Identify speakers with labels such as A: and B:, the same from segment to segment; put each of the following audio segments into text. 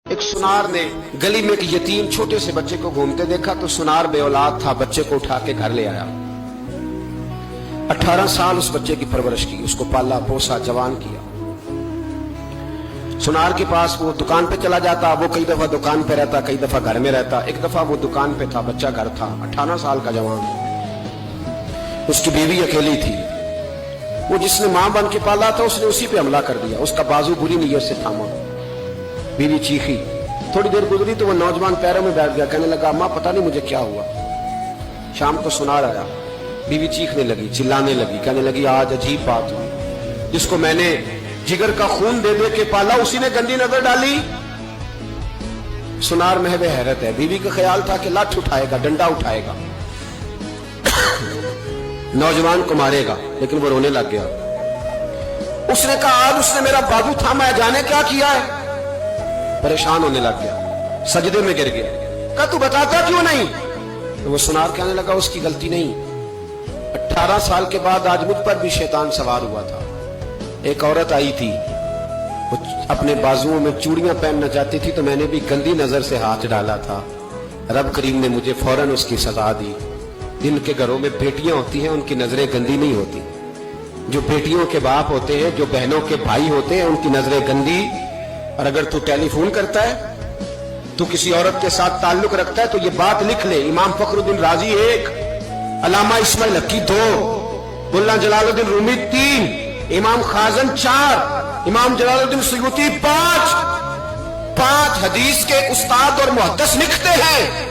A: ایک سنار نے گلی میں ایک یتیم چھوٹے سے بچے کو گھومتے دیکھا تو سنار بے اولاد تھا، بچے کو اٹھا کے گھر لے آیا۔ 18 سال اس بچے کی پرورش کی، اس کو پالا پوسا جوان کیا۔ سنار کے پاس وہ دکان پہ چلا جاتا، وہ کئی دفعہ دکان پہ رہتا، کئی دفعہ گھر میں رہتا۔ ایک دفعہ وہ دکان پہ تھا، بچہ گھر تھا، 18 سال کا جوان۔ اس کی بیوی اکیلی تھی، وہ جس نے ماں بن کے پالا تھا اس نے اسی پہ حملہ کر دیا، اس کا بازو بری نیت سے تھاما۔ بیوی چیخی، تھوڑی دیر گزری تو وہ نوجوان پیروں میں بیٹھ گیا، کہنے لگا ماں پتہ نہیں مجھے کیا ہوا۔ شام کو سنار آیا، بیوی چیخنے لگی، چلانے لگی، کہنے لگی آج عجیب بات ہوئی، جس کو میں نے جگر کا خون دے دے کے پالا اسی نے گندی نظر ڈالی۔ سنار محو حیرت ہے، بیوی کا خیال تھا کہ لاٹھ اٹھائے گا، ڈنڈا اٹھائے گا، نوجوان کو مارے گا، لیکن وہ رونے لگ گیا۔ اس نے کہا آج اس نے میرا بازو تھاما ہے، جانے کیا کیا ہے؟ پریشان ہونے لگ گیا، سجدے میں گر گیا، کہا تو بتاتا کیوں نہیں؟ تو وہ سنار کہنے لگا اس کی غلطی نہیں، 18 سال کے بعد آج مجھ پر بھی شیطان سوار ہوا تھا۔ ایک عورت آئی تھی، وہ اپنے بازوؤں میں چوڑیاں پہننا چاہتی تھی تو میں نے بھی گندی نظر سے ہاتھ ڈالا تھا، رب کریم نے مجھے فوراً اس کی سزا دی۔ جن کے گھروں میں بیٹیاں ہوتی ہیں ان کی نظریں گندی نہیں ہوتی، جو بیٹیوں کے باپ ہوتے ہیں، جو بہنوں کے بھائی ہوتے ہیں، ان کی نظریں گندی۔ اور اگر تو ٹیلی فون کرتا ہے، تو کسی عورت کے ساتھ تعلق رکھتا ہے تو یہ بات لکھ لے، امام فخر الدین رازی 1، علامہ اسماعیل حقی 2، ملا جلال الدین رومی 3، امام خازن 4، امام جلال الدین سیوطی 5 حدیث کے استاد اور محدث لکھتے ہیں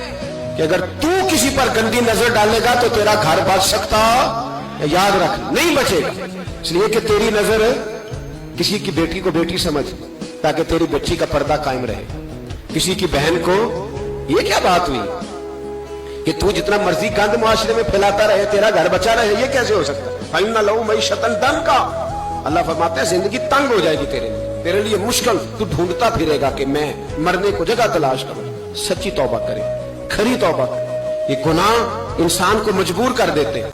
A: کہ اگر تو کسی پر گندی نظر ڈالے گا تو تیرا گھر بچ سکتا، یاد رکھ نہیں بچے گا، اس لیے کہ تیری نظر کسی کی بیٹی کو بیٹی سمجھ تاکہ تیری بچی کا پردہ قائم رہے، کسی کی بہن کو۔ یہ کیا بات ہوئی کہ تو جتنا مرضی گند معاشرے میں پھیلاتا رہے تیرا گھر بچا رہے؟ یہ کیسے ہو سکتا ہے؟ فَإِنَّ لَهُ مَعِيشَةً ضَنْكًا، اللہ فرماتا ہے زندگی تنگ ہو جائے گی تیرے لیے مشکل، تو ڈھونڈتا پھرے گا کہ میں مرنے کو جگہ تلاش کروں۔ سچی توبہ کرے، کھری توبہ کرے، یہ گناہ انسان کو مجبور کر دیتے ہیں۔